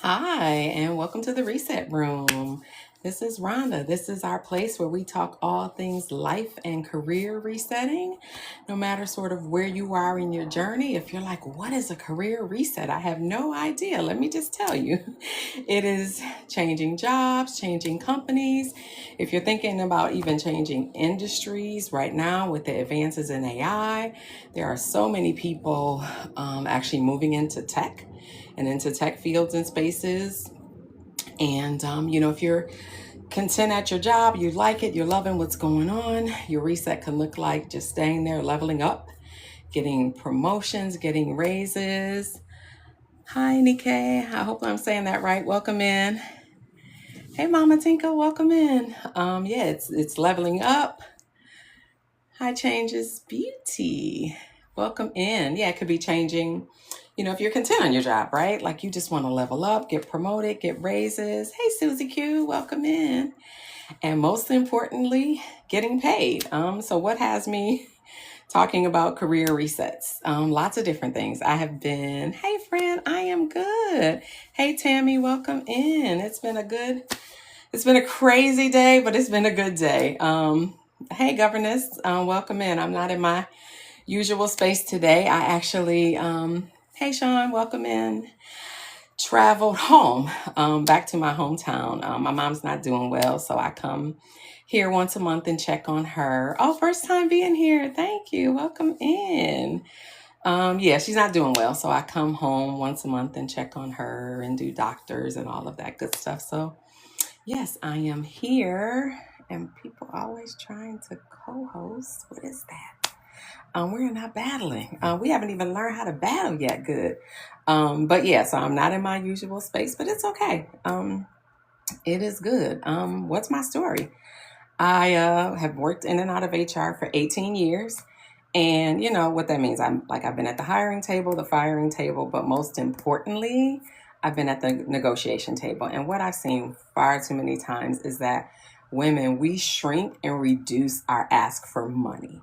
Hi, and welcome to the Reset Room. This is Rhonda. This is our place where we talk all things life and career resetting, no matter sort of where you are in your journey. If you're like, what is a career reset? I have no idea. Let me just tell you it is changing jobs, changing companies. If you're thinking about even changing industries right now with the advances in AI, there are so many people actually moving into tech and into tech fields and spaces. And, if you're content at your job, you like it, you're loving what's going on, your reset can look like just staying there, leveling up, getting promotions, getting raises. Hi, Nikkei. I hope I'm saying that right. Welcome in. Hey, Mama Tinka, welcome in. It's leveling up. Hi, Changes Beauty. Welcome in. Yeah, it could be changing. If you're content on your job, right? Like you just want to level up, get promoted, get raises. Hey, Susie Q, welcome in. And most importantly, getting paid. So what has me talking about career resets? Lots of different things. Hey friend, I am good. Hey Tammy, welcome in. It's been a crazy day, but it's been a good day. Hey governess, welcome in. I'm not in my usual space today. I actually, hey Sean, welcome in. Traveled home, back to my hometown. My mom's not doing well, so I come here once a month and check on her. Oh, first time being here. Thank you. Welcome in. Yeah, she's not doing well, so I come home once a month and check on her and do doctors and all of that good stuff. So, yes, I am here, and people always trying to co-host. What is that? We're not battling. We haven't even learned how to battle yet. Good. But yeah, so I'm not in my usual space, but it's okay. It is good. What's my story? I have worked in and out of HR for 18 years. And you know what that means. I've been at the hiring table, the firing table, but most importantly, I've been at the negotiation table. And what I've seen far too many times is that women, we shrink and reduce our ask for money.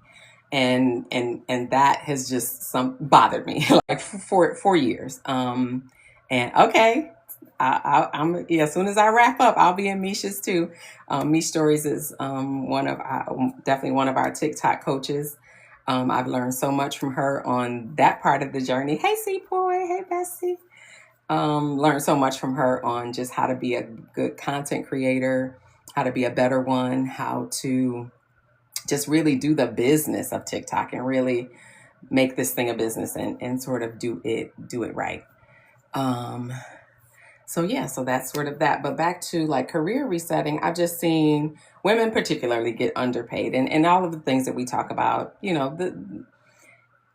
And that has just some bothered me like for years. And okay, I'm yeah. As soon as I wrap up, I'll be in Misha's too. Misha Stories is definitely one of our TikTok coaches. I've learned so much from her on that part of the journey. Hey, Boy. Hey, Bessie. Learned so much from her on just how to be a good content creator, how to be a better one, how to just really do the business of TikTok and really make this thing a business and sort of do it right. Um, so yeah, so that's sort of that. But back to like career resetting, I've just seen women particularly get underpaid and all of the things that we talk about,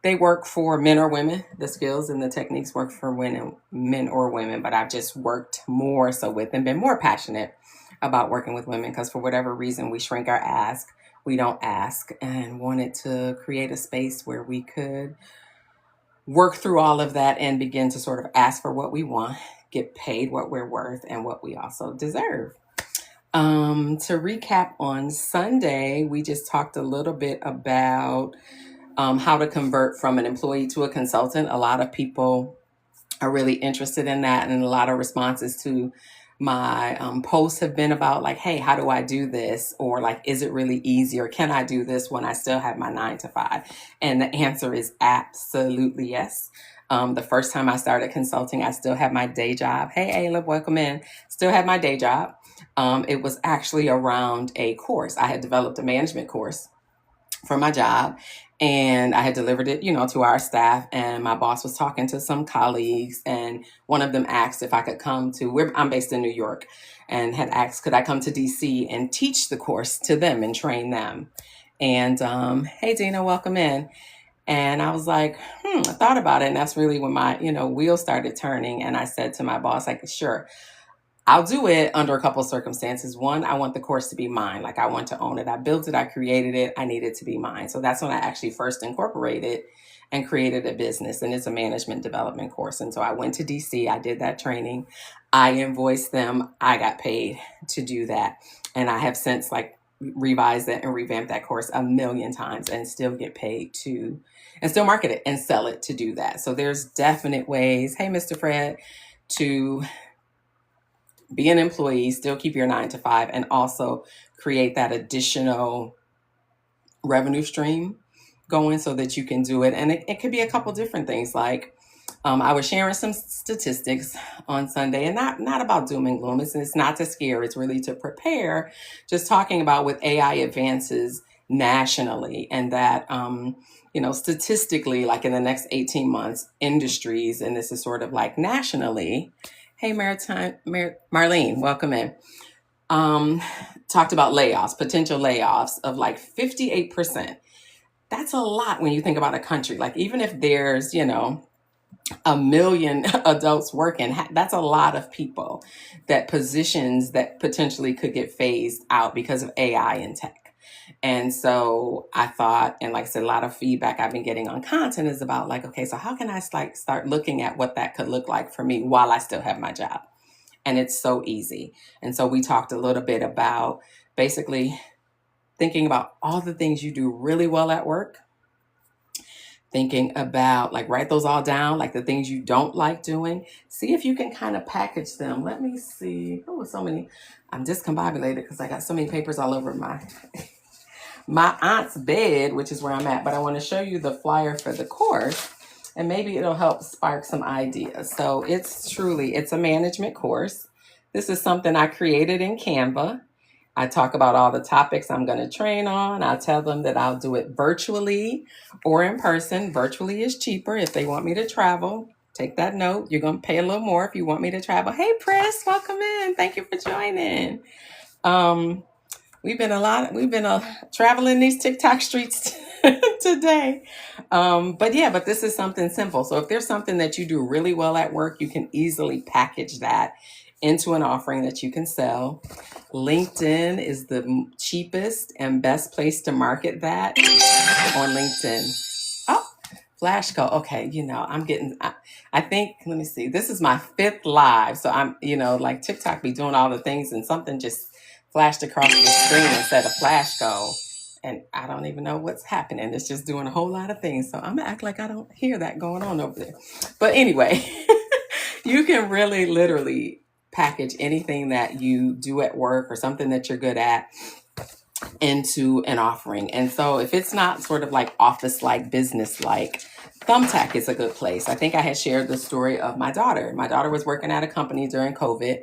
they work for men or women. The skills and the techniques work for men or women, but I've just worked more so with and been more passionate about working with women because for whatever reason we shrink our ask, we don't ask, and wanted to create a space where we could work through all of that and begin to sort of ask for what we want, get paid what we're worth, and what we also deserve. To recap, on Sunday, we just talked a little bit about how to convert from an employee to a consultant. A lot of people are really interested in that, and a lot of responses to my posts have been about like, hey, how do I do this? Or like, is it really easy? Or can I do this when I still have my 9 to 5? And the answer is absolutely yes. The first time I started consulting, I still had my day job. Hey, Ayla, welcome in. Still had my day job. It was actually around a course. I had developed a management course for my job, and I had delivered it, to our staff, and my boss was talking to some colleagues, and one of them asked if I could come to where I'm based in New York, and had asked could I come to DC and teach the course to them and train them. And hey Dina, welcome in. And I was like, I thought about it, and that's really when my wheels started turning, and I said to my boss, like, sure, I'll do it under a couple of circumstances. One, I want the course to be mine. Like I want to own it. I built it. I created it. I need it to be mine. So that's when I actually first incorporated and created a business. And it's a management development course. And so I went to DC. I did that training. I invoiced them. I got paid to do that. And I have since like revised that and revamped that course a million times and still get paid to and still market it and sell it to do that. So there's definite ways. Hey, Mr. Fred, to be an employee, still keep your 9 to 5, and also create that additional revenue stream going so that you can do it. And it could be a couple different things. Like I was sharing some statistics on Sunday, and not about doom and gloom. It's not to scare, it's really to prepare. Just talking about with AI advances nationally, and that statistically, like in the next 18 months, industries, and this is sort of like nationally. Hey, Marlene, welcome in. Talked about layoffs, potential layoffs of like 58%. That's a lot when you think about a country. Like, even if there's, 1 million adults working, that's a lot of people, that positions that potentially could get phased out because of AI and tech. And so I thought, and like I said, a lot of feedback I've been getting on content is about like, okay, so how can I start looking at what that could look like for me while I still have my job? And it's so easy. And so we talked a little bit about basically thinking about all the things you do really well at work, thinking about, like, write those all down, like the things you don't like doing. See if you can kind of package them. Let me see. Oh, so many. I'm discombobulated because I got so many papers all over my aunt's bed, which is where I'm at. But I want to show you the flyer for the course, and maybe it'll help spark some ideas. So it's a management course. This is something I created in Canva. I talk about all the topics I'm going to train on. I tell them that I'll do it virtually or in person. Virtually is cheaper if they want me to travel. Take that note. You're going to pay a little more if you want me to travel. Hey, Press, welcome in. Thank you for joining. We've been traveling these TikTok streets today. But this is something simple. So if there's something that you do really well at work, you can easily package that into an offering that you can sell. LinkedIn is the cheapest and best place to market that on LinkedIn. Oh, Flashco. Okay, I think, let me see, this is my 5th live. So I'm, like TikTok be doing all the things and something just flashed across the screen and said a Flashco. And I don't even know what's happening. It's just doing a whole lot of things. So I'm gonna act like I don't hear that going on over there. But anyway, you can really literally package anything that you do at work or something that you're good at into an offering. And so if it's not sort of like office-like, business-like, Thumbtack is a good place. I think I had shared the story of my daughter. My daughter was working at a company during COVID,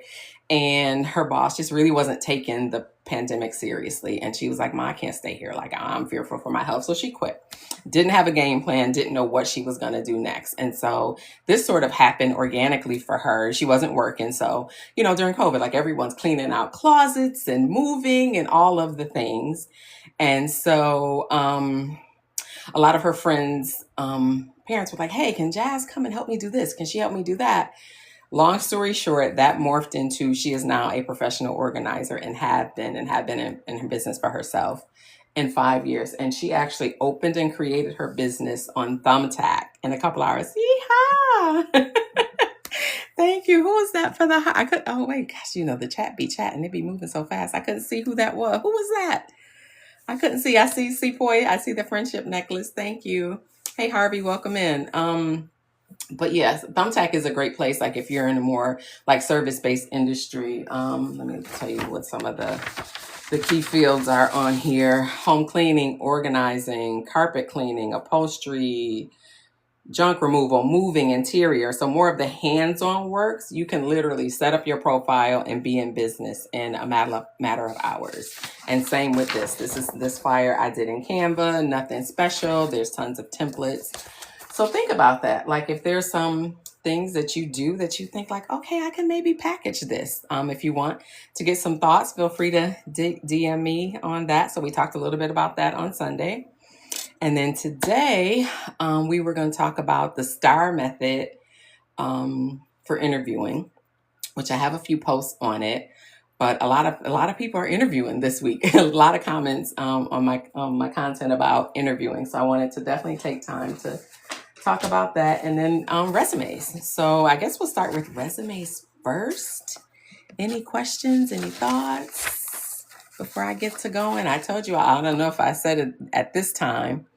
and her boss just really wasn't taking the pandemic seriously. And she was like, "Ma, I can't stay here. Like, I'm fearful for my health." So she quit. Didn't have a game plan, didn't know what she was going to do next. And so this sort of happened organically for her. She wasn't working. So, during COVID, like, everyone's cleaning out closets and moving and all of the things. And so a lot of her friends' parents were like, "Hey, can Jazz come and help me do this? Can she help me do that?" Long story short, that morphed into, she is now a professional organizer and had been in her business for herself in 5 years. And she actually opened and created her business on Thumbtack in a couple hours. Yeehaw! Thank you. Who was that for oh wait, gosh, the chat be chatting. It be moving so fast. I couldn't see who that was. Who was that? I couldn't see. I see Sepoy. I see the friendship necklace. Thank you. Hey, Harvey, welcome in. But yes, Thumbtack is a great place. Like, if you're in a more like service-based industry, let me tell you what some of the key fields are on here: home cleaning, organizing, carpet cleaning, upholstery, junk removal, moving, interior. So more of the hands-on works. You can literally set up your profile and be in business in a matter of hours. And same with this flyer I did in Canva. Nothing special. There's tons of templates. So think about that. Like, if there's some things that you do that you think like, okay, I can maybe package this. If you want to get some thoughts, feel free to DM me on that. So we talked a little bit about that on Sunday. And then today, we were going to talk about the STAR method for interviewing, which I have a few posts on it. But a lot of people are interviewing this week. A lot of comments on my content about interviewing. So I wanted to definitely take time to talk about that. And then resumes. So I guess we'll start with resumes first. Any questions, any thoughts before I get to going? I told you, I don't know if I said it at this time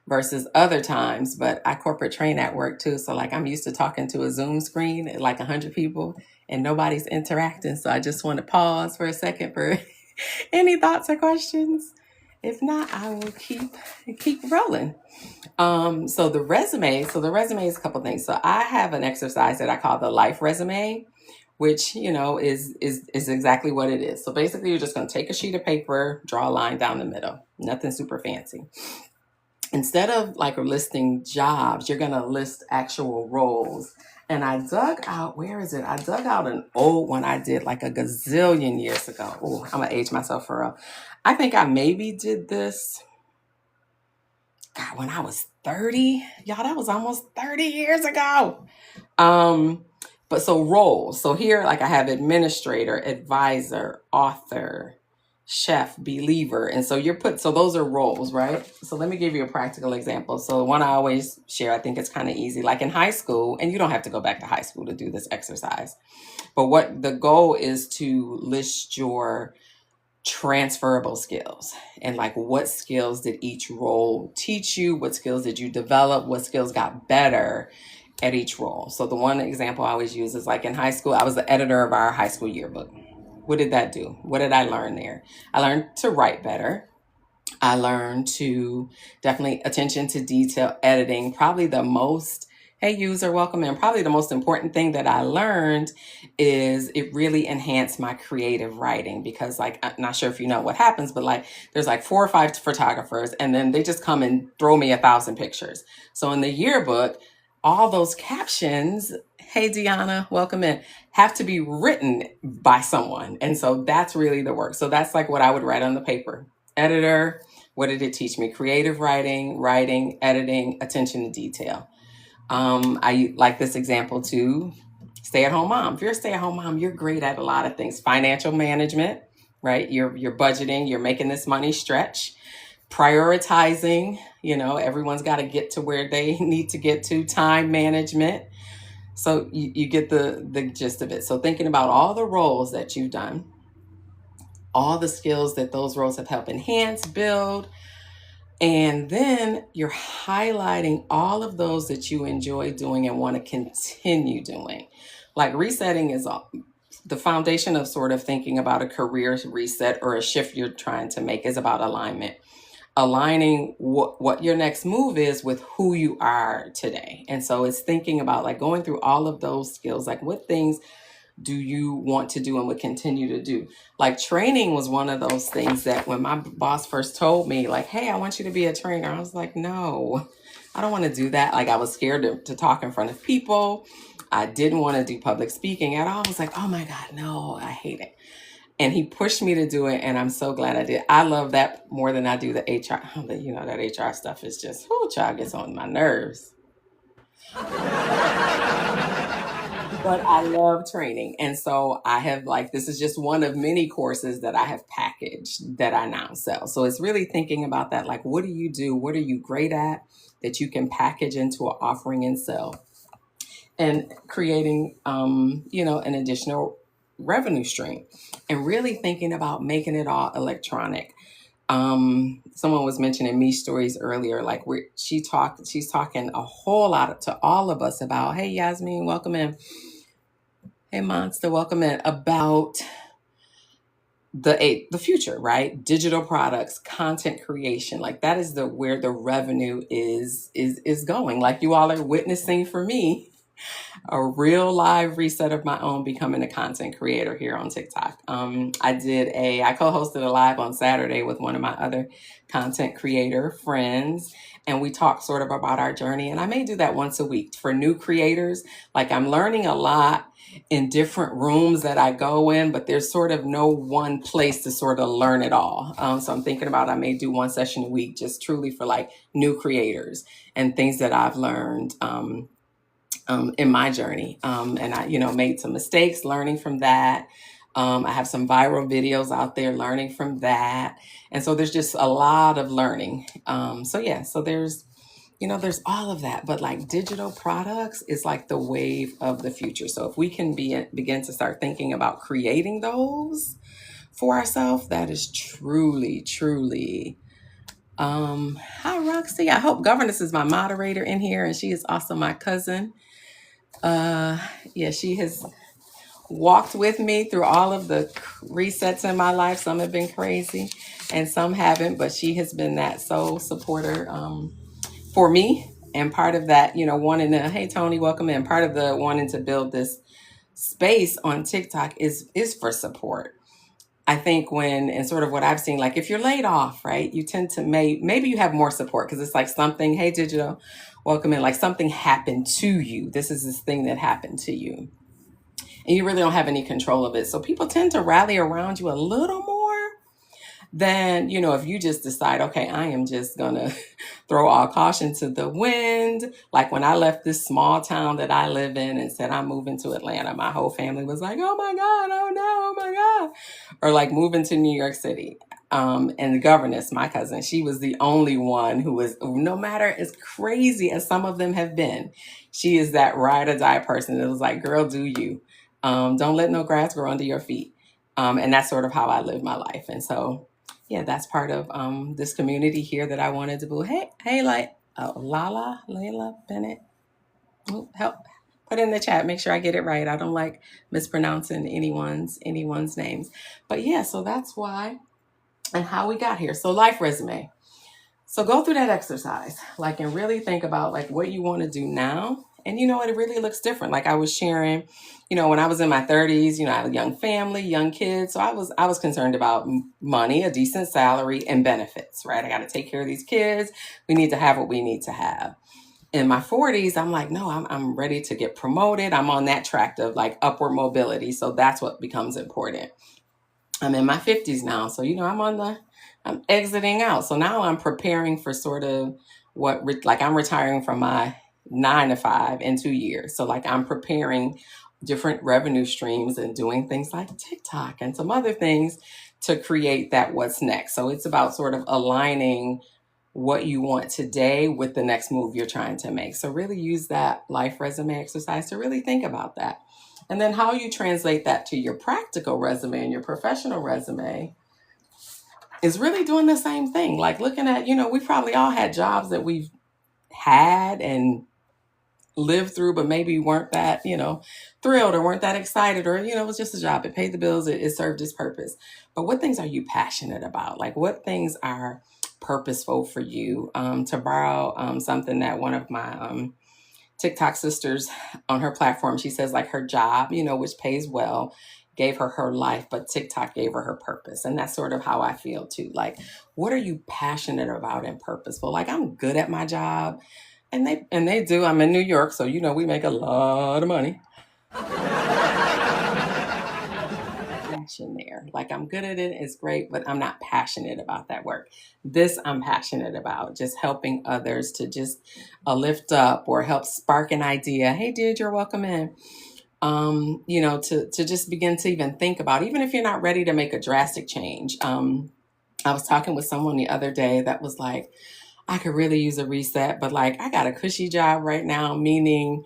versus other times, but I corporate train at work too. So like, I'm used to talking to a Zoom screen, like 100 people, and nobody's interacting. So I just want to pause for a second for any thoughts or questions. If not, I will keep rolling. So the resume, is a couple things. So I have an exercise that I call the life resume, which is exactly what it is. So basically, you're just going to take a sheet of paper, draw a line down the middle, nothing super fancy. Instead of like listing jobs, you're going to list actual roles. And I dug out, where is it? I dug out an old one I did like a gazillion years ago. Oh, I'm going to age myself for real. I think I maybe did this, God, when I was 30. Y'all, that was almost 30 years ago. But so roles. So here, like I have administrator, advisor, author, chef, believer. And so so those are roles, right? So let me give you a practical example. So the one I always share, I think it's kind of easy. Like in high school, and you don't have to go back to high school to do this exercise, but what the goal is to list your transferable skills and like what skills did each role teach you, what skills did you develop, what skills got better at each role. So the one example I always use is like in high school, I was the editor of our high school yearbook. What did that do? What did I learn there? I learned to write better. I learned to definitely attention to detail, editing, probably the most, hey user, welcome in. Probably the most important thing that I learned is it really enhanced my creative writing, because like, I'm not sure if you know what happens, but like there's like 4 or 5 photographers and then they just come and throw me 1,000 pictures. So in the yearbook, all those captions, hey Deanna, welcome in, have to be written by someone. And so that's really the work. So that's like what I would write on the paper. Editor, what did it teach me? Creative writing, editing, attention to detail. I like this example too. Stay-at-home mom. If you're a stay-at-home mom, you're great at a lot of things. Financial management, right? You're budgeting, you're making this money stretch. Prioritizing, everyone's got to get to where they need to get to. Time management. So you get the gist of it. So thinking about all the roles that you've done, all the skills that those roles have helped enhance, build, and then you're highlighting all of those that you enjoy doing and want to continue doing. Like resetting is the foundation of sort of thinking about a career reset or a shift you're trying to make is about alignment. Aligning what your next move is with who you are today. And so it's thinking about like going through all of those skills, like what things do you want to do and would continue to do? Like training was one of those things that when my boss first told me like, hey, I want you to be a trainer, I was like, no, I don't want to do that. Like I was scared to talk in front of people. I didn't want to do public speaking at all. I was like, oh my God, no, I hate it. And he pushed me to do it, and I'm so glad I did. I love that more than I do the HR. That HR stuff is just, child, gets on my nerves. But I love training. And so I have this is just one of many courses that I have packaged that I now sell. So it's really thinking about that. Like, what do you do? What are you great at that you can package into an offering and sell? And creating, an additional revenue stream, and really thinking about making it all electronic. Someone was mentioning Me Stories earlier, like she's talking a whole lot to all of us about, hey Yasmin, welcome in. Hey Monster, welcome in, about the future, right? Digital products, content creation, like that is where the revenue is going. Like you all are witnessing for me a real live reset of my own becoming a content creator here on TikTok. I co-hosted a live on Saturday with one of my other content creator friends, and we talked sort of about our journey. And I may do that once a week for new creators. Like I'm learning a lot in different rooms that I go in, but there's sort of no one place to sort of learn it all. So I'm thinking about, I may do one session a week, just truly for like new creators and things that I've learned, in my journey. And I, made some mistakes, learning from that. I have some viral videos out there, learning from that. And so there's just a lot of learning. So there's all of that, but like digital products is like the wave of the future. So if we can begin to start thinking about creating those for ourselves, that is truly, truly, hi Roxy. I hope Governess is my moderator in here, and she is also my cousin. She has walked with me through all of the resets in my life. Some have been crazy and some haven't, but she has been that soul supporter for me. And part of that, wanting to, hey Tony, welcome in. Part of the wanting to build this space on TikTok is for support. I think and sort of what I've seen, like if you're laid off, right, you tend to maybe you have more support because it's like something, hey, digital, welcome in, like something happened to you. This is this thing that happened to you. And you really don't have any control of it. So people tend to rally around you a little more than, if you just decide, okay, I am just going to throw all caution to the wind. Like when I left this small town that I live in and said, I'm moving to Atlanta, my whole family was like, oh my God, oh no, oh my God. Or like moving to New York City. And the governess, my cousin, she was the only one who was, no matter as crazy as some of them have been, she is that ride or die person that was like, girl, do you. Don't let no grass grow under your feet. And that's sort of how I live my life. And so, yeah, that's part of this community here that I wanted to do. Hey, Layla Bennett. Help put in the chat. Make sure I get it right. I don't like mispronouncing anyone's names. But yeah, so that's why and how we got here. So life resume. So go through that exercise, like, and really think about like what you want to do now. And it really looks different. Like I was sharing, when I was in my 30s, I have a young family, young kids. So I was concerned about money, a decent salary, and benefits, right? I got to take care of these kids. We need to have what we need to have. In my 40s, I'm like, no, I'm ready to get promoted. I'm on that track of like upward mobility. So that's what becomes important. I'm in my 50s now. So, I'm exiting out. So now I'm preparing for sort of I'm retiring from my 9 to 5 in 2 years. So like I'm preparing different revenue streams and doing things like TikTok and some other things to create that what's next. So it's about sort of aligning what you want today with the next move you're trying to make. So really use that life resume exercise to really think about that. And then how you translate that to your practical resume and your professional resume is really doing the same thing. Like looking at, we probably all had jobs that we've had and lived through, but maybe weren't that, thrilled or weren't that excited or, it was just a job. It paid the bills. It served its purpose. But what things are you passionate about? Like what things are purposeful for you? To borrow something that one of my TikTok sisters on her platform, she says like her job, which pays well, gave her life, but TikTok gave her purpose. And that's sort of how I feel too. Like, what are you passionate about and purposeful? Like I'm good at my job and they do. I'm in New York. So, we make a lot of money. Passion there. Like I'm good at it. It's great, but I'm not passionate about that work. This I'm passionate about, just helping others to just lift up or help spark an idea. Hey, Deirdre, welcome in. To just begin to even think about, even if you're not ready to make a drastic change. I was talking with someone the other day that was like, I could really use a reset, but like I got a cushy job right now, meaning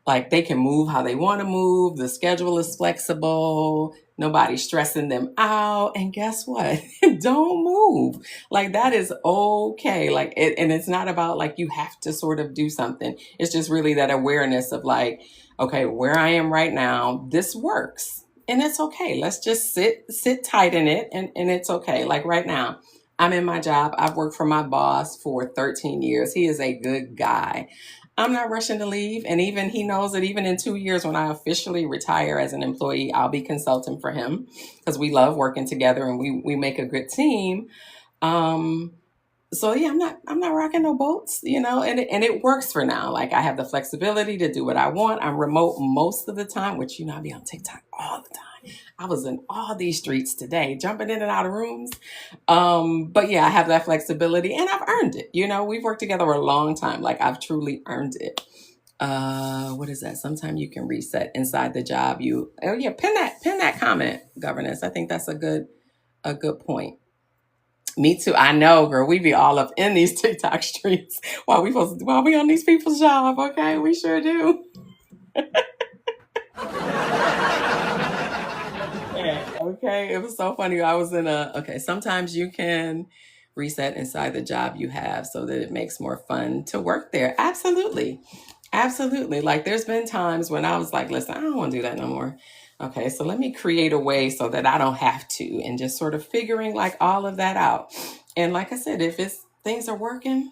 like they can move how they want to move. The schedule is flexible. Nobody's stressing them out. And guess what? Don't move. Like that is okay. Like and it's not about like you have to sort of do something. It's just really that awareness of like, okay, where I am right now, this works. And it's okay. Let's just sit tight in it and it's okay. Like right now, I'm in my job. I've worked for my boss for 13 years. He is a good guy. I'm not rushing to leave. And even he knows that even in 2 years, when I officially retire as an employee, I'll be consulting for him because we love working together and we make a good team. So yeah, I'm not rocking no boats, and it works for now. Like I have the flexibility to do what I want. I'm remote most of the time, which, I be on TikTok all the time. I was in all these streets today, jumping in and out of rooms. But yeah, I have that flexibility and I've earned it. We've worked together a long time. Like I've truly earned it. What is that? Sometimes you can reset inside the job. Pin that comment, governance. I think that's a good point. Me too. I know, girl. We be all up in these TikTok streets while we on these people's job. Okay, we sure do. Okay, it was so funny. I was sometimes you can reset inside the job you have so that it makes more fun to work there. Absolutely. Absolutely. Like there's been times when I was like, listen, I don't want to do that no more. Okay, so let me create a way so that I don't have to, and just sort of figuring like all of that out. And like I said, if it's things are working,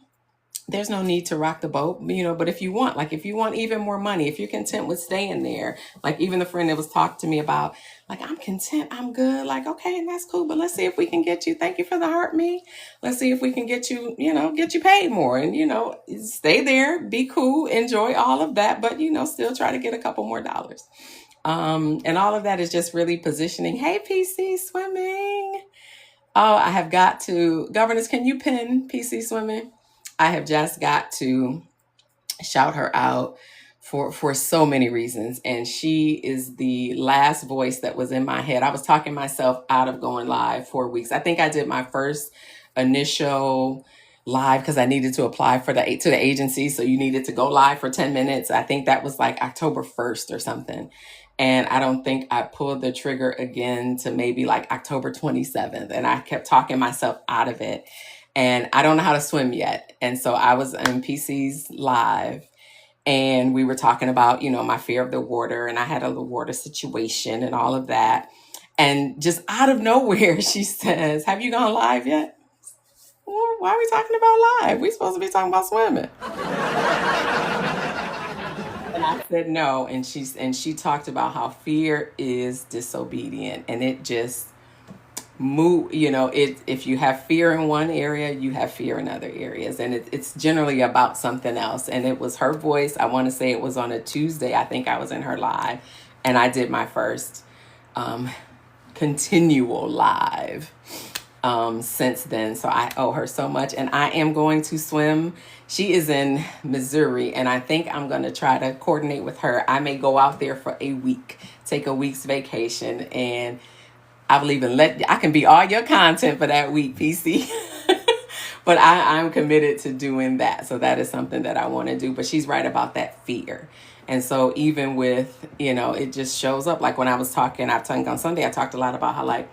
there's no need to rock the boat, but if you want, like, if you want even more money, if you're content with staying there, like even the friend that was talking to me about, like, I'm content, I'm good, like, okay, and that's cool, but let's see if we can get you, thank you for the heart me. Let's see if we can get you, get you paid more and, stay there, be cool, enjoy all of that, but, still try to get a couple more dollars. And all of that is just really positioning. Hey, PC Swimming. Oh, I have got to, Governors, can you pin PC Swimming? I have just got to shout her out for so many reasons. And she is the last voice that was in my head. I was talking myself out of going live for weeks. I think I did my first initial live because I needed to apply to the agency. So you needed to go live for 10 minutes. I think that was like October 1st or something. And I don't think I pulled the trigger again to maybe like October 27th. And I kept talking myself out of it. And I don't know how to swim yet. And so I was in PC's live and we were talking about, my fear of the water. And I had a little water situation and all of that. And just out of nowhere, she says, have you gone live yet? Well, why are we talking about live? We're supposed to be talking about swimming. And I said no. And she talked about how fear is disobedient. And it just move, if you have fear in one area, you have fear in other areas, and it's generally about something else. And it was her voice. I want to say it was on a Tuesday. I think I was in her live, and I did my first continual live since then. So I owe her so much, and I am going to swim. She is in Missouri, and I think I'm going to try to coordinate with her. I may go out there for a week, take a week's vacation, and I will even I can be all your content for that week, PC. But I'm committed to doing that. So that is something that I want to do. But she's right about that fear. And so even with, it just shows up. Like when I was talking, I think on Sunday, I talked a lot about how like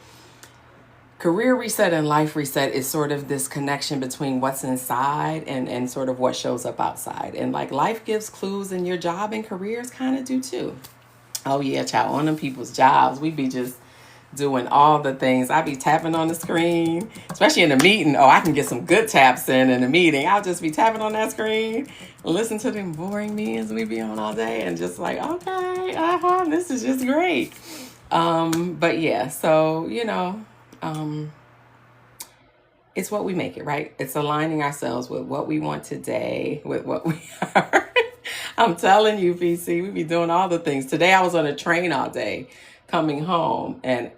career reset and life reset is sort of this connection between what's inside and sort of what shows up outside. And like life gives clues, and your job and careers kind of do too. Oh yeah, child, on them people's jobs, we be just doing all the things. I be tapping on the screen, especially in a meeting. Oh, I can get some good taps in a meeting. I'll just be tapping on that screen, listen to them boring meetings we be on all day, and just like, okay, this is just great. But yeah, so it's what we make it, right? It's aligning ourselves with what we want today, with what we are. I'm telling you, PC, we be doing all the things. Today I was on a train all day coming home, and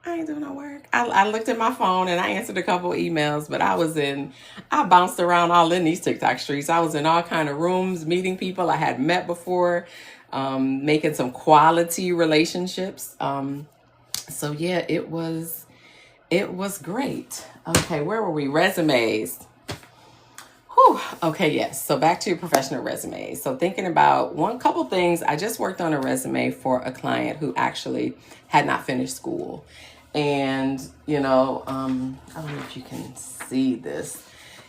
I ain't doing no work. I looked at my phone and I answered a couple emails, but I bounced around all in these TikTok streets. I was in all kind of rooms, meeting people I had met before, making some quality relationships. So yeah, it was great. Okay, where were we? Resumes. Whew. Okay, yes. So back to your professional resume. So thinking about couple things. I just worked on a resume for a client who actually had not finished school. And, I don't know if you can see this.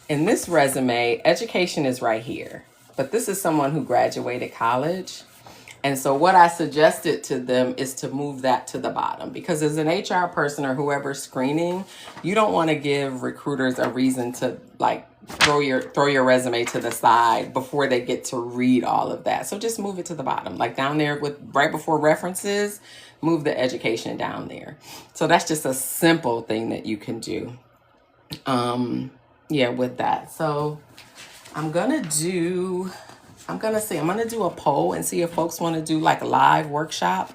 In this resume, education is right here. But this is someone who graduated college. And so what I suggested to them is to move that to the bottom, because as an HR person or whoever's screening, you don't want to give recruiters a reason to like throw your resume to the side before they get to read all of that. So just move it to the bottom, like down there with right before references, move the education down there. So that's just a simple thing that you can do. With that. So I'm going to do a poll and see if folks want to do like a live workshop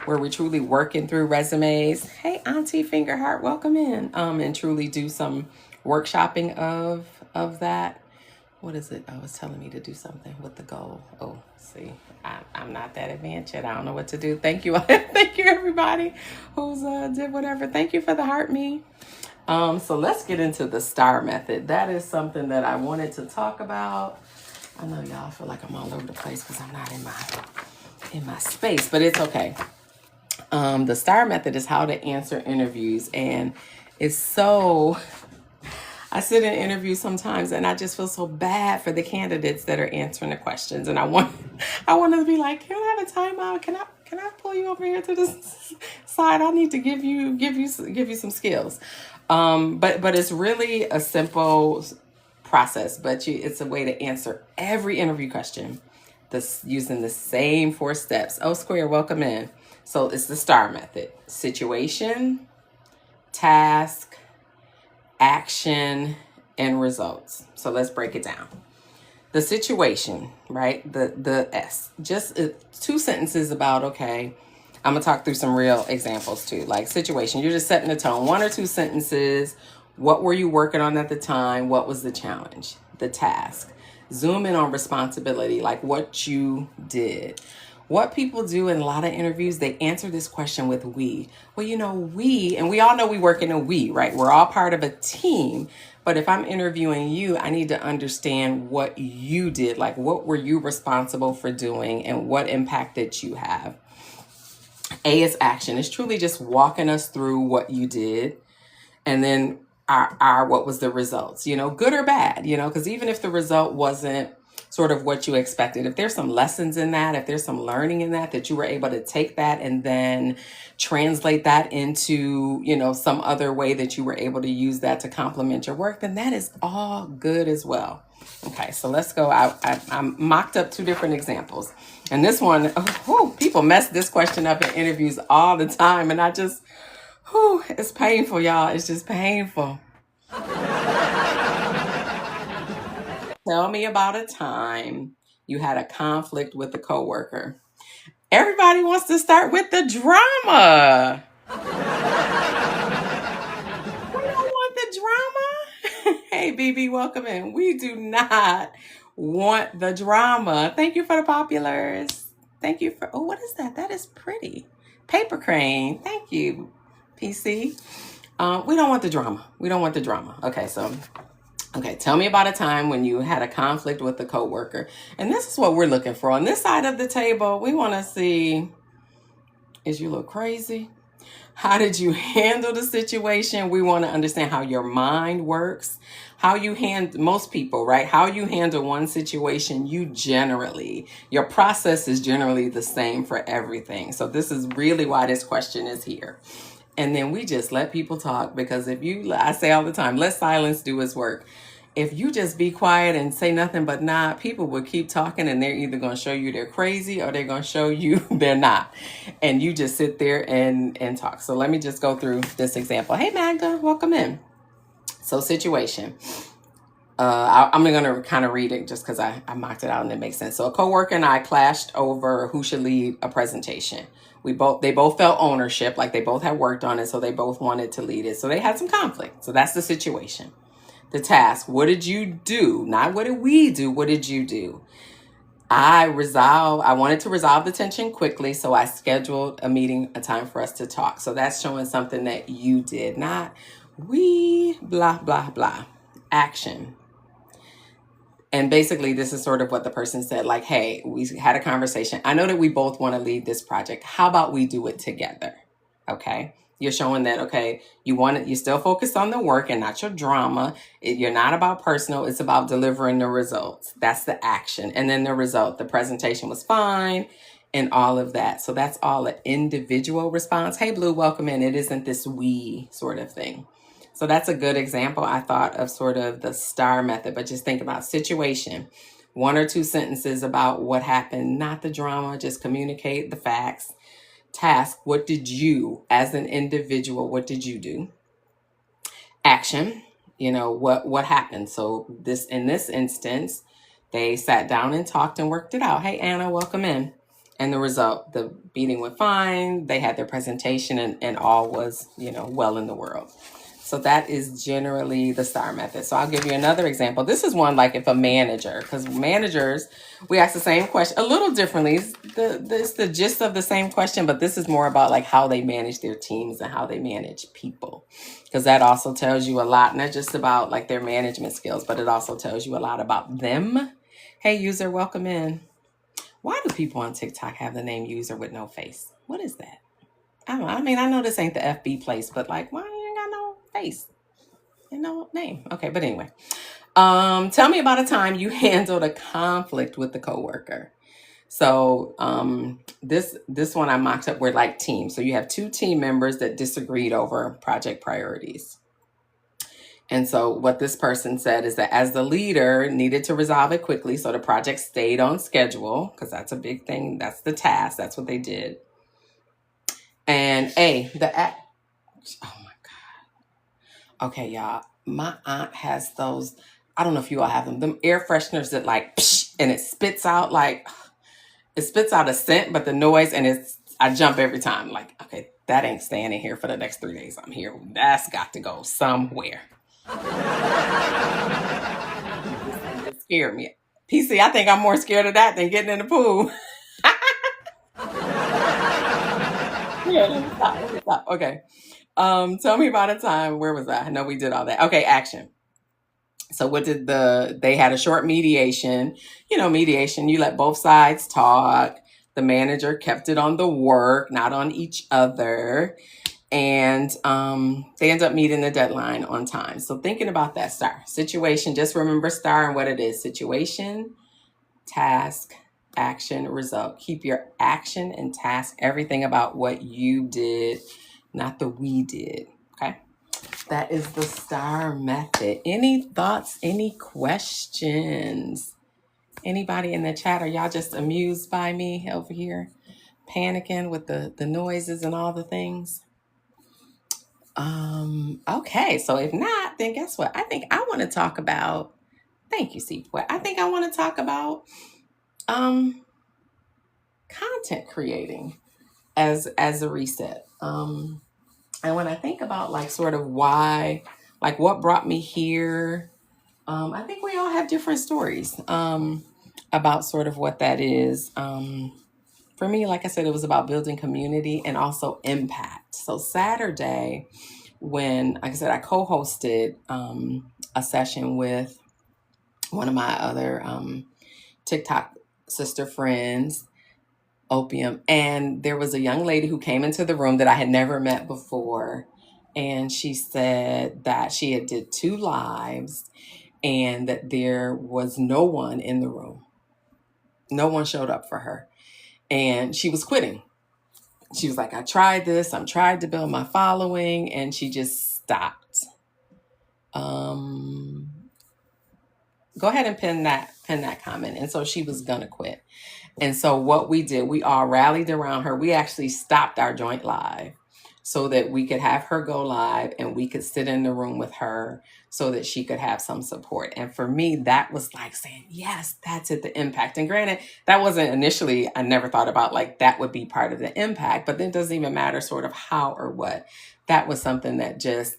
where we're truly working through resumes. Hey, Auntie Fingerheart, welcome in. And truly do some workshopping of that. What is it? Oh, it's telling me to do something with the goal. Oh, see, I'm not that advanced yet. I don't know what to do. Thank you. Thank you, everybody who's did whatever. Thank you for the heart me. So let's get into the STAR method. That is something that I wanted to talk about. I know y'all feel like I'm all over the place because I'm not in my space, but it's okay. The STAR method is how to answer interviews, and it's so, I sit in interviews sometimes and I just feel so bad for the candidates that are answering the questions. And I want to be like, can I have a timeout? Can I pull you over here to the side? I need to give you some skills. But it's really a simple process, but it's a way to answer every interview question this using the same 4 steps. O Square, welcome in. So it's the STAR method: situation, task, action, and results. So let's break it down. The situation, right? The S. Just 2 sentences about, okay, I'm gonna talk through some real examples too. Like situation, you're just setting the tone. 1 or 2 sentences. What were you working on at the time? What was the challenge? The task. Zoom in on responsibility, like what you did. What people do in a lot of interviews, they answer this question with we. Well, and we all know we work in a we, right? We're all part of a team. But if I'm interviewing you, I need to understand what you did. Like, what were you responsible for doing and what impact did you have? A is action. It's truly just walking us through what you did. And then our what was the results, good or bad, because even if the result wasn't sort of what you expected, if there's some lessons in that, if there's some learning in that you were able to take that and then translate that into, some other way that you were able to use that to complement your work, then that is all good as well. Okay, so let's go. I mocked up 2 different examples. And this one, people mess this question up in interviews all the time. And it's painful, y'all. It's just painful. Tell me about a time you had a conflict with a coworker. Everybody wants to start with the drama. We don't want the drama. Hey, BB, welcome in. We do not want the drama. Thank you for the populars. Thank you for, what is that? That is pretty. Paper crane. Thank you, PC. We don't want the drama. We don't want the drama. Okay, tell me about a time when you had a conflict with a coworker. And this is what we're looking for. On this side of the table, we want to see, is you look crazy? How did you handle the situation? We want to understand how your mind works, how you handle most people, right? How you handle one situation, your process is generally the same for everything. So this is really why this question is here. And then we just let people talk, because I say all the time, let silence do its work. If you just be quiet and say nothing but nah, people will keep talking, and they're either going to show you they're crazy or they're going to show you they're not. And you just sit there and talk. So let me just go through this example. Hey, Magda, welcome in. So situation. I'm going to kind of read it just because I mocked it out and it makes sense. So a coworker and I clashed over who should lead a presentation. They both felt ownership, like they both had worked on it, so they both wanted to lead it. So they had some conflict. So that's the situation. The task, what did you do? Not what did we do? What did you do? I wanted to resolve the tension quickly, so I scheduled a time for us to talk. So that's showing something that you did, not we, blah, blah, blah. Action. And basically, this is sort of what the person said, like, hey, we had a conversation. I know that we both want to lead this project. How about we do it together? Okay. You're showing that, okay, you're still focused on the work and not your drama. You're not about personal. It's about delivering the results. That's the action. And then the result, the presentation was fine and all of that. So that's all an individual response. Hey, Blue, welcome in. It isn't this we sort of thing. So that's a good example, I thought, of sort of the STAR method. But just think about situation. 1 or 2 sentences about what happened, not the drama, just communicate the facts. Task, what did you, as an individual, what did you do? Action, what happened? So in this instance, they sat down and talked and worked it out. Hey, Anna, welcome in. And the result, the meeting went fine. They had their presentation and all was, well in the world. So that is generally the STAR method. So I'll give you another example. This is one like if a manager, because managers, we ask the same question a little differently. It's the gist of the same question, but this is more about like how they manage their teams and how they manage people. Because that also tells you a lot, not just about like their management skills, but it also tells you a lot about them. Hey, user, welcome in. Why do people on TikTok have the name user with no face? What is that? I don't know. I mean, I know this ain't the FB place, but like, why you ain't got no face? name. Okay, but anyway, tell me about a time you handled a conflict with a coworker. So this one I mocked up were like teams. So you have two team members that disagreed over project priorities. And so what this person said is that as the leader needed to resolve it quickly so the project stayed on schedule, because that's a big thing. That's the task. That's what they did. And oh my God. Okay, y'all. My aunt has those. I don't know if you all have them air fresheners that like, psh, and it spits out a scent, but the noise, and I jump every time. Like, okay, that ain't staying in here for the next 3 days I'm here. That's got to go somewhere. It scared me. PC, I think I'm more scared of that than getting in the pool. Yeah, let me stop. Okay. Tell me about a time. Where was I? I know we did all that. Okay, action. So what did they had a short mediation. Mediation, you let both sides talk. The manager kept it on the work, not on each other. And they end up meeting the deadline on time. So thinking about that STAR situation, just remember STAR and what it is: situation, task, action, result. Keep your action and task, everything about what you did, not the we did. Okay. That is the STAR method. Any thoughts, any questions? Anybody in the chat? Are y'all just amused by me over here panicking with the noises and all the things? Okay, so if not, then guess what? I think I want to talk about, thank you, Seapoy. I think I want to talk about content creating as a reset. And when I think about like sort of why, like what brought me here, I think we all have different stories about sort of what that is. For me, like I said, it was about building community and also impact. So Saturday, when, like I said, I co-hosted a session with one of my other TikTok sister friends, Opium, and there was a young lady who came into the room that I had never met before, and she said that she had did 2 lives and that there was no one in the room. No one showed up for her, and she was quitting. She was like, I tried this, I'm trying to build my following, and she just stopped. Go ahead and pin that comment. And so she was gonna quit. And so what we did, we all rallied around her. We actually stopped our joint live so that we could have her go live and we could sit in the room with her so that she could have some support. And for me, that was like saying, yes, that's it, the impact. And granted, that wasn't initially, I never thought about like that would be part of the impact, but then it doesn't even matter sort of how or what. That was something it just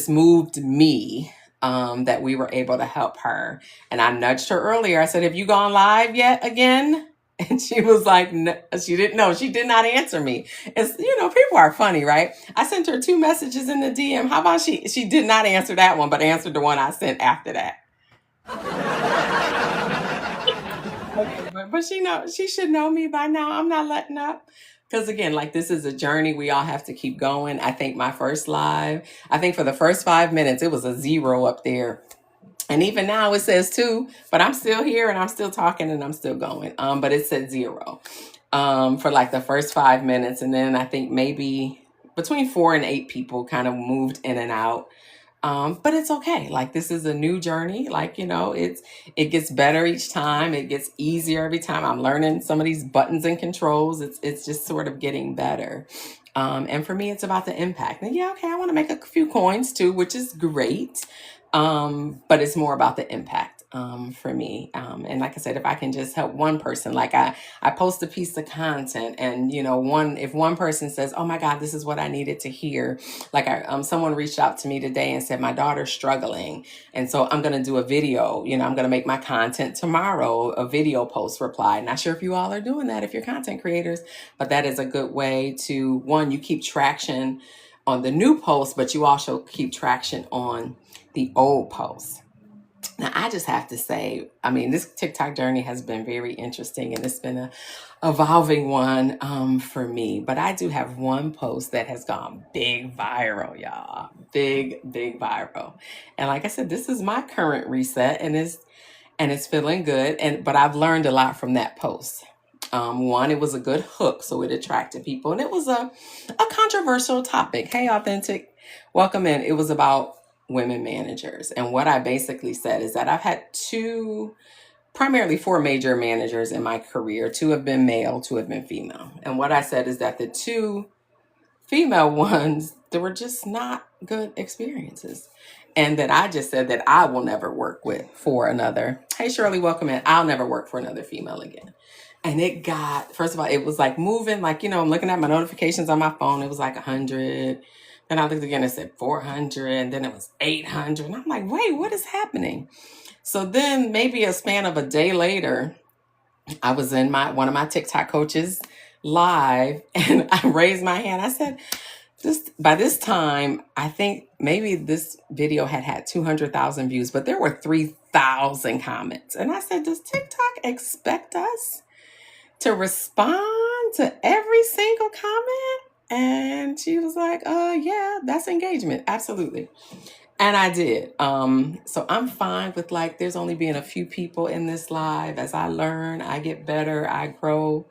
moved me. That we were able to help her. And I nudged her earlier. I said, have you gone live yet again? And she was like, no, she didn't know. She did not answer me. It's, people are funny, right? I sent her 2 messages in the DM. How about she did not answer that one, but answered the one I sent after that. Okay, but she should know me by now. I'm not letting up. Because again, like this is a journey. We all have to keep going. I think my first live, for the first 5 minutes, it was a 0 up there. And even now it says 2, but I'm still here and I'm still talking and I'm still going. But it said 0 for like the first 5 minutes. And then I think maybe between 4 and 8 people kind of moved in and out. But it's okay. Like this is a new journey. Like, it gets better each time. It gets easier every time. I'm learning some of these buttons and controls. It's just sort of getting better. And for me, it's about the impact. And yeah, okay, I want to make a few coins too, which is great. But it's more about the impact for me. And like I said, if I can just help one person, like I post a piece of content and, if one person says, oh my God, this is what I needed to hear. Like someone reached out to me today and said, my daughter's struggling. And so I'm going to do a video, I'm going to make my content tomorrow, a video post reply. Not sure if you all are doing that if you're content creators, but that is a good way to, one, you keep traction on the new post, but you also keep traction on the old post. Now, I just have to say, I mean, this TikTok journey has been very interesting and it's been a evolving one for me. But I do have one post that has gone big viral, y'all. Big viral. And like I said, this is my current reset and it's feeling good. But I've learned a lot from that post. One, it was a good hook, so it attracted people, and it was a controversial topic. Hey, Authentic, welcome in. It was about women managers, and what I basically said is that I've had primarily four major managers in my career. Two have been male, two have been female, and what I said is that the two female ones, there were just not good experiences. And that I just said that I will never work for another. Hey, Shirley, welcome in. I'll never work for another female again. And it got, first of all, it was like moving, like, I'm looking at my notifications on my phone. It was like 100. Then I looked again, it said 400. And then it was 800. And I'm like, wait, what is happening? So then maybe a span of a day later, I was in one of my TikTok coaches live and I raised my hand. I said, by this time, I think maybe this video had 200,000 views, but there were 3,000 comments. And I said, does TikTok expect us to respond to every single comment? And she was like, yeah, that's engagement. Absolutely. And I did. So I'm fine with there's only being a few people in this live. As I learn, I get better, I grow.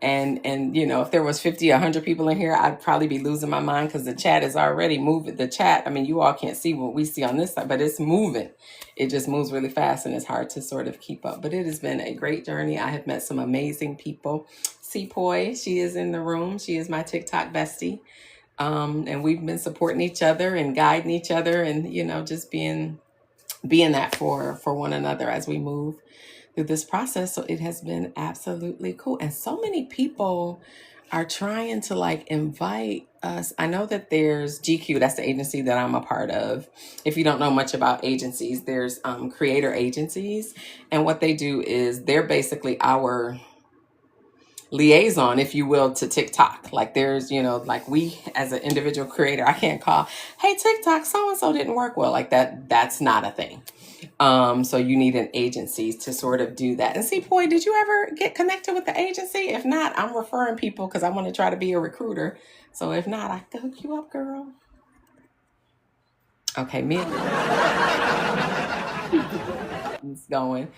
And if there was 50, 100 people in here, I'd probably be losing my mind because the chat is already moving. The chat, I mean, you all can't see what we see on this side, but it's moving. It just moves really fast and it's hard to sort of keep up. But it has been a great journey. I have met some amazing people. Sepoy, she is in the room. She is my TikTok bestie. And we've been supporting each other and guiding each other and, just being that for one another as we move through this process. So it has been absolutely cool. And so many people are trying to invite us. I know that there's GQ, that's the agency that I'm a part of. If you don't know much about agencies, there's creator agencies. And what they do is they're basically our liaison, if you will, to TikTok. There's, we as an individual creator, I can't call, hey, TikTok, so-and-so didn't work well. That's not a thing. So you need an agency to sort of do that. And see, boy, did you ever get connected with the agency? If not, I'm referring people because I want to try to be a recruiter. So if not, I can hook you up, girl. Okay, me it's going.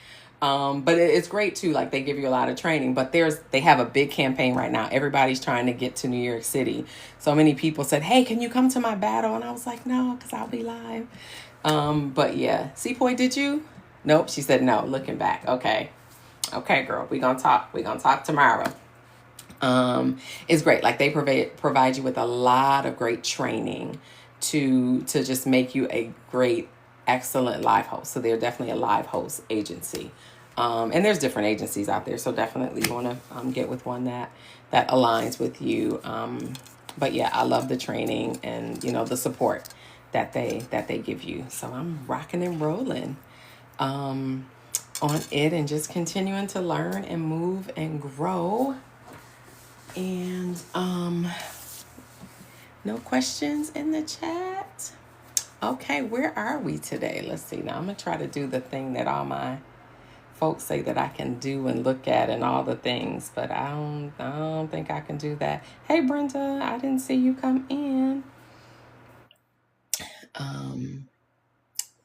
But it's great too. They give you a lot of training, but they have a big campaign right now. Everybody's trying to get to New York City. So many people said, hey, can you come to my battle? And I was like, no, because I'll be live. But yeah, Sepoy, did you? Nope. She said, no, looking back. Okay, girl, we're going to talk tomorrow. It's great. They provide you with a lot of great training to just make you a great, excellent live host. So they're definitely a live host agency. And there's different agencies out there. So definitely you want to get with one that aligns with you. But yeah, I love the training and, the support that they give you. So I'm rocking and rolling on it and just continuing to learn and move and grow. And no questions in the chat. Okay, where are we today? Let's see. Now I'm gonna try to do the thing that all my folks say that I can do and look at and all the things, but I don't think I can do that. Hey Brenda, I didn't see you come in.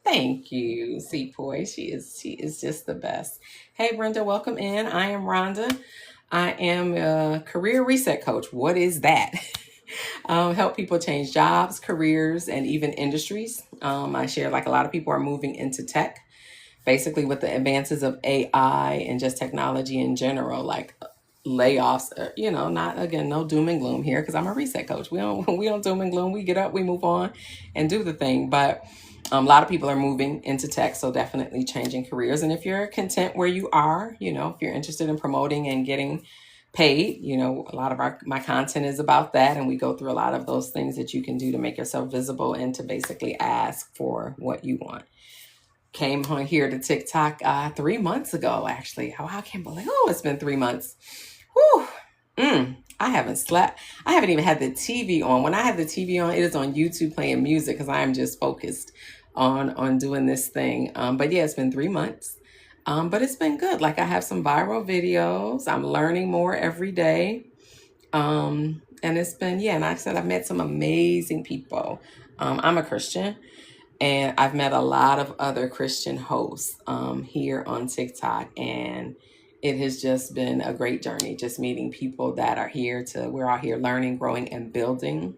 Thank you, Sepoy. She is just the best. Hey Brenda, welcome in. I am Rhonda. I am a career reset coach. What is that? Help people change jobs, careers, and even industries. I share a lot of people are moving into tech, basically with the advances of AI and just technology in general, layoffs, no doom and gloom here because I'm a reset coach. We don't doom and gloom. We get up, we move on and do the thing. But a lot of people are moving into tech, so definitely changing careers. And if you're content where you are, if you're interested in promoting and getting paid, a lot of my content is about that. And we go through a lot of those things that you can do to make yourself visible and to basically ask for what you want. Came on here to TikTok 3 months ago, actually. Oh, I can't believe, it's been 3 months. Whew. I haven't slept. I haven't even had the TV on. When I have the TV on, it is on YouTube playing music because I am just focused on doing this thing. But yeah, it's been 3 months. But it's been good. Like I have some viral videos. I'm learning more every day. And it's been, yeah, and like I said, I've met some amazing people. I'm a Christian, and I've met a lot of other Christian hosts here on TikTok, and it has just been a great journey, just meeting people that are here we're all here learning, growing, and building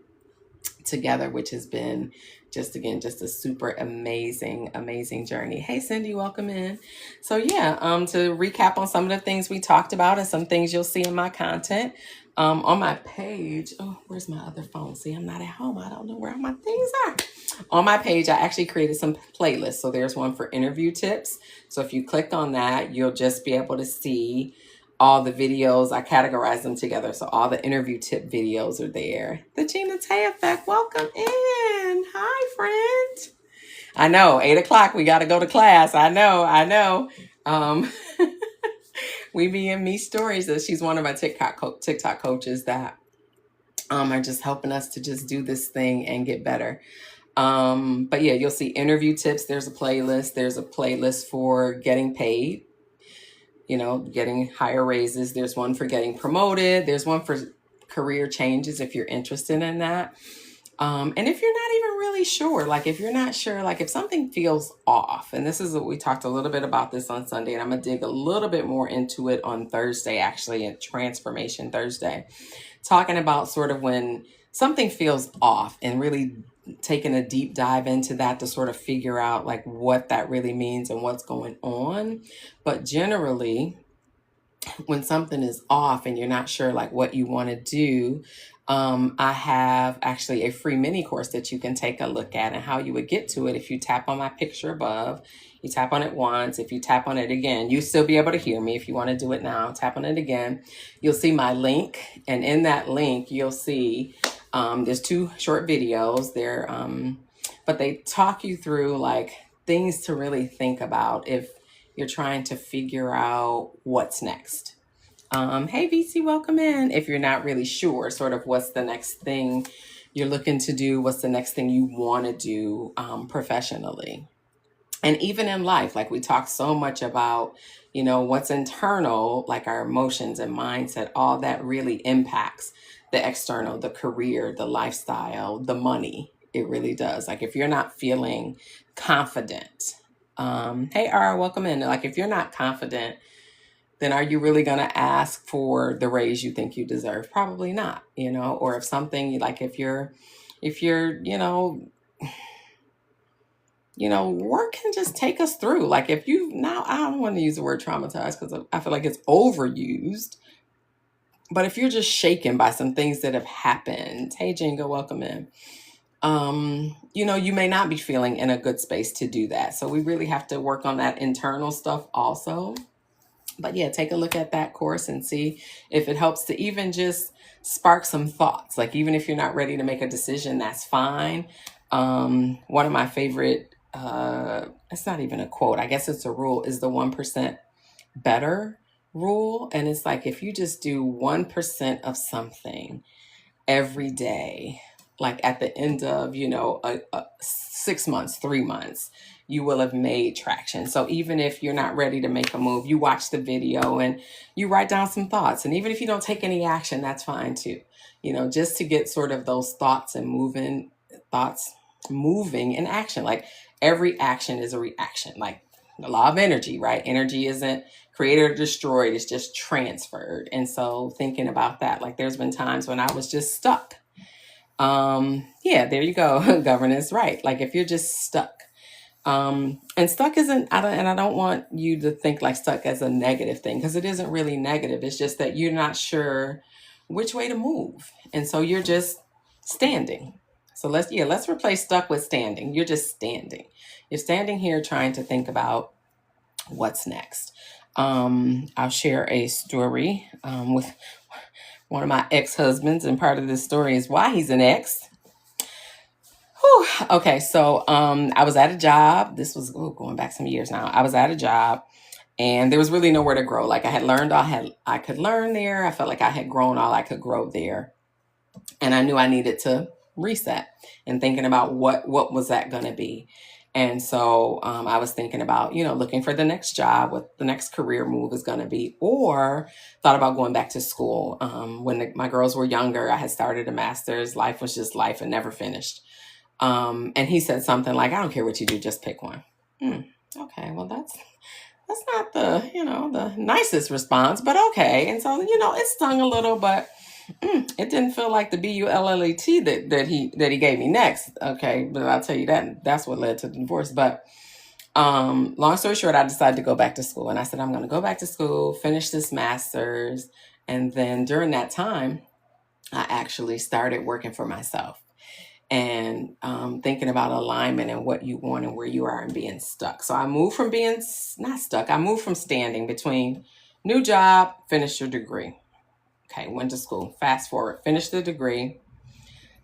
together, which has been just, again, just a super amazing journey. Hey Cindy, welcome in. So yeah, to recap on some of the things we talked about and some things you'll see in my content. On my page, oh, where's my other phone? See, I'm not at home. I don't know where my things are. On my page, I actually created some playlists. So there's one for interview tips. So if you click on that, you'll just be able to see all the videos. I categorize them together. So all the interview tip videos are there. The Gina Tay Effect, welcome in. Hi, friend. I know, 8:00, we got to go to class. I know. We be in Me Stories. She's one of my TikTok coaches that are just helping us to just do this thing and get better. But yeah, you'll see interview tips. There's a playlist. There's a playlist for getting paid, getting higher raises. There's one for getting promoted. There's one for career changes if you're interested in that. And if you're not even really sure, like if you're not sure, like if something feels off, and this is what we talked a little bit about this on Sunday, and I'm going to dig a little bit more into it on Thursday, actually, at Transformation Thursday, talking about sort of when something feels off and really taking a deep dive into that to sort of figure out like what that really means and what's going on. But generally, when something is off and you're not sure like what you want to do, I have actually a free mini course that you can take a look at, and how you would get to it. If you tap on my picture above, you tap on it once. If you tap on it again, you still be able to hear me. If you want to do it now, tap on it again. You'll see my link, and in that link, you'll see there's 2 short videos there, but they talk you through like things to really think about if you're trying to figure out what's next. Hey VC, welcome in. If you're not really sure sort of what's the next thing you're looking to do, what's the next thing you want to do professionally. And even in life, like we talk so much about, what's internal, like our emotions and mindset, all that really impacts the external, the career, the lifestyle, the money. It really does. Like if you're not feeling confident, hey Ara, welcome in. Like if you're not confident, then are you really going to ask for the raise you think you deserve? Probably not, or if something like if you're, work can just take us through. Like if I don't want to use the word traumatized because I feel like it's overused, but if you're just shaken by some things that have happened, hey Jingo, welcome in. You may not be feeling in a good space to do that. So we really have to work on that internal stuff also. But yeah, take a look at that course and see if it helps to even just spark some thoughts. Like even if you're not ready to make a decision, that's fine. One of my favorite, it's not even a quote, I guess it's a rule, is the 1% better rule. And it's like, if you just do 1% of something every day, like at the end of, 6 months, 3 months, you will have made traction. So even if you're not ready to make a move, you watch the video and you write down some thoughts. And even if you don't take any action, that's fine too. Just to get sort of those thoughts moving in action. Like every action is a reaction, like the law of energy, right? Energy isn't created or destroyed, it's just transferred. And so thinking about that, like there's been times when I was just stuck. Yeah, there you go. Governance, right? Like if you're just stuck, and stuck isn't, I don't want you to think like stuck as a negative thing, because it isn't really negative. It's just that you're not sure which way to move. And so you're just standing. So let's replace stuck with standing. You're just standing. You're standing here trying to think about what's next. I'll share a story, with one of my ex-husbands, and part of this story is why he's an ex. Whew. Okay, so I was at a job. This was going back some years now. I was at a job, and there was really nowhere to grow. Like I had learned all I could learn there. I felt like I had grown all I could grow there, and I knew I needed to reset. And thinking about what was that going to be. And so I was thinking about, looking for the next job, what the next career move is going to be, or thought about going back to school. When my girls were younger, I had started a master's. Life was just life and never finished. And he said something like, I don't care what you do, just pick one. Okay, well, that's not the nicest response, but okay. And so, it stung a little, but it didn't feel like the BULLET that he gave me next. Okay, but I'll tell you that's what led to the divorce. But long story short, I decided to go back to school, and I said I'm going to go back to school, finish this master's, and then during that time, I actually started working for myself and thinking about alignment and what you want and where you are and being stuck. So I moved from being not stuck. I moved from standing between new job, finish your degree. Okay, went to school. Fast forward, finished the degree,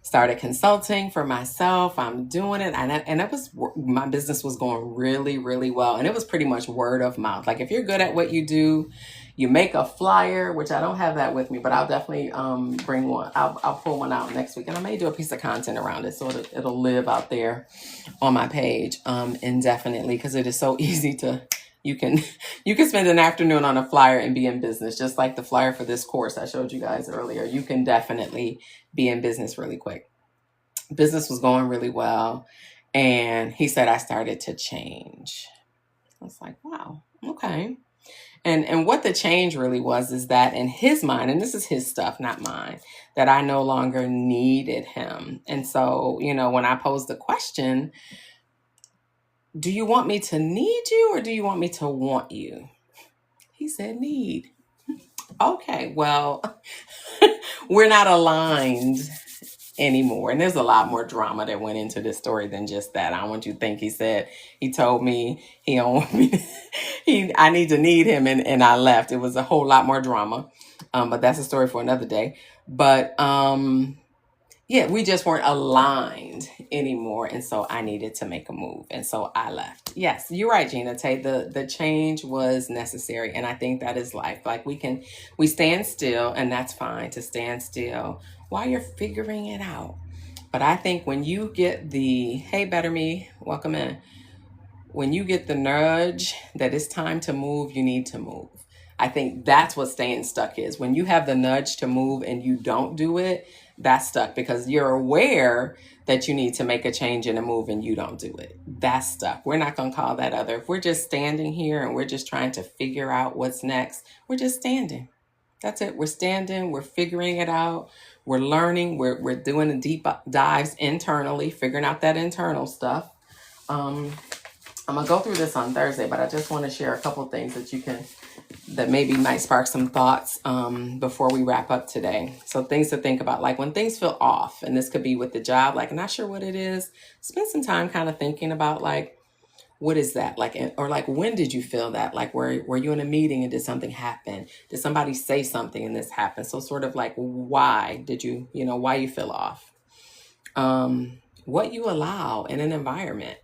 started consulting for myself. I'm doing it. And it was, my business was going really, really well. And it was pretty much word of mouth. Like if you're good at what you do, you make a flyer, which I don't have that with me, but I'll definitely bring one. I'll pull one out next week. And I may do a piece of content around it so it'll live out there on my page indefinitely, because it is so easy to, you can spend an afternoon on a flyer and be in business, just like the flyer for this course I showed you guys earlier. You can definitely be in business really quick. Business was going really well. And he said, I started to change. I was like, wow, okay. And what the change really was is that in his mind, and this is his stuff, not mine, that I no longer needed him. And so, when I posed the question, do you want me to need you or do you want me to want you? He said, need. Okay, well, we're not aligned anymore. And there's a lot more drama that went into this story than just that. I don't want you to think he told me he don't want me, I need to need him and I left. It was a whole lot more drama. But that's a story for another day. But yeah, we just weren't aligned anymore. And so I needed to make a move. And so I left. Yes, you're right, Gina Tay. The change was necessary. And I think that is life. Like we stand still, and that's fine to stand still while you're figuring it out. But I think when you get hey, Better Me, welcome in. When you get the nudge that it's time to move, you need to move. I think that's what staying stuck is. When you have the nudge to move and you don't do it, that's stuck because you're aware that you need to make a change and a move and you don't do it. That's stuck. We're not going to call that other. If we're just standing here and we're just trying to figure out what's next, we're just standing. That's it. We're standing. We're figuring it out. We're learning. We're doing the deep dives internally, figuring out that internal stuff. I'm going to go through this on Thursday, but I just want to share a couple things that maybe might spark some thoughts before we wrap up today. So things to think about, like when things feel off, and this could be with the job, like not sure what it is, spend some time kind of thinking about like, what is that? Like, or like, when did you feel that? Like, were you in a meeting and did something happen? Did somebody say something and this happened? So sort of like, why did why you feel off? What you allow in an environment,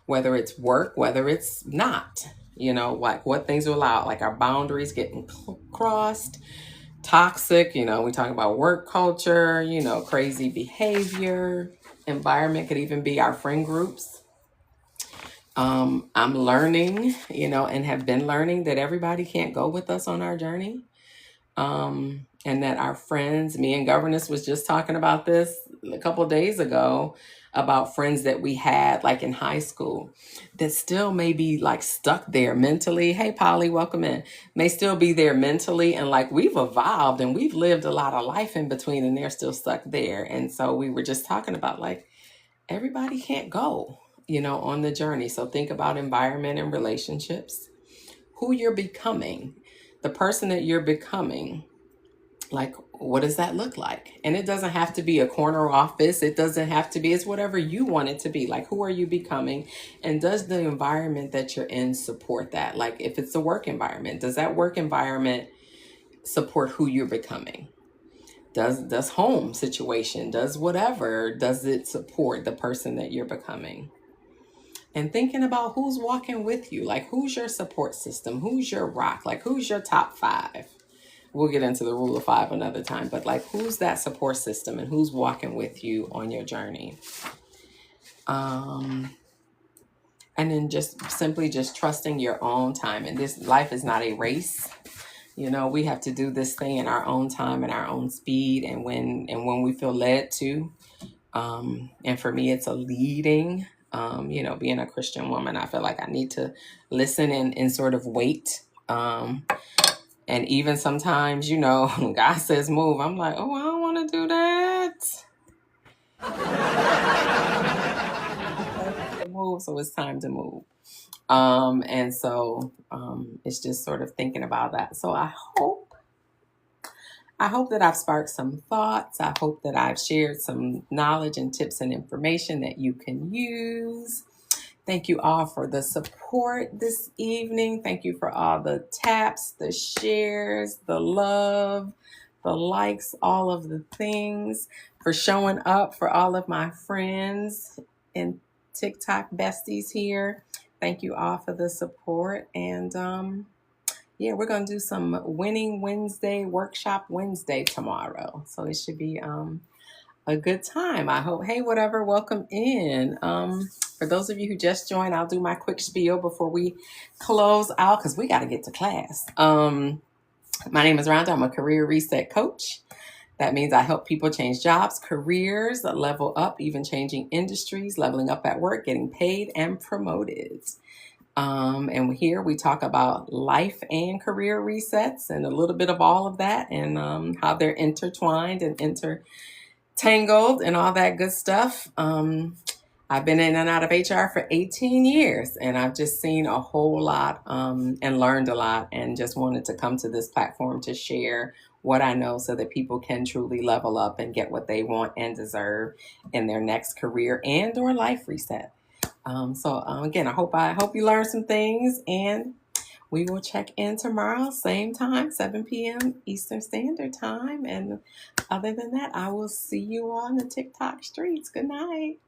whether it's work, whether it's not, like what things are allowed, like our boundaries getting crossed, toxic, we talk about work culture, crazy behavior. Environment could even be our friend groups. I'm learning, and have been learning that everybody can't go with us on our journey. And that our friends, me and Governess was just talking about this a couple of days ago, about friends that we had like in high school that still may be like stuck there mentally. Hey, Polly, welcome in. May still be there mentally. And like we've evolved and we've lived a lot of life in between and they're still stuck there. And so we were just talking about like, everybody can't go, on the journey. So think about environment and relationships, who you're becoming, the person that you're becoming. Like, what does that look like? And it doesn't have to be a corner office. It doesn't have to be, it's whatever you want it to be. Like, who are you becoming? And does the environment that you're in support that? Like, if it's a work environment, does that work environment support who you're becoming? Does home situation, does whatever, does it support the person that you're becoming? And thinking about who's walking with you, like who's your support system? Who's your rock? Like who's your top 5? We'll get into the rule of 5 another time, but like who's that support system and who's walking with you on your journey? And then just simply just trusting your own time. And this life is not a race. You know, we have to do this thing in our own time and our own speed, and when we feel led to. And for me, it's a leading. You know, being a Christian woman, I feel like I need to listen and sort of wait. And even sometimes, you know, when God says move, I'm like, oh, I don't want to do that. Move, so it's time to move. And so it's just sort of thinking about that. So I hope that I've sparked some thoughts. I hope that I've shared some knowledge and tips and information that you can use. Thank you all for the support this evening. Thank you for all the taps, the shares, the love, the likes, all of the things, for showing up, for all of my friends and TikTok besties here. Thank you all for the support. And yeah, we're going to do some Winning Wednesday, Workshop Wednesday tomorrow. So it should be a good time, I hope. Hey, whatever, welcome in. For those of you who just joined, I'll do my quick spiel before we close out, because we got to get to class. My name is Rhonda. I'm a career reset coach. That means I help people change jobs, careers, level up, even changing industries, leveling up at work, getting paid and promoted. And here we talk about life and career resets and a little bit of all of that, and how they're intertwined and intertangled and all that good stuff. I've been in and out of HR for 18 years, and I've just seen a whole lot and learned a lot, and just wanted to come to this platform to share what I know so that people can truly level up and get what they want and deserve in their next career and or life reset. Again, I hope you learned some things, and we will check in tomorrow, same time, 7 p.m. Eastern Standard Time. And other than that, I will see you on the TikTok streets. Good night.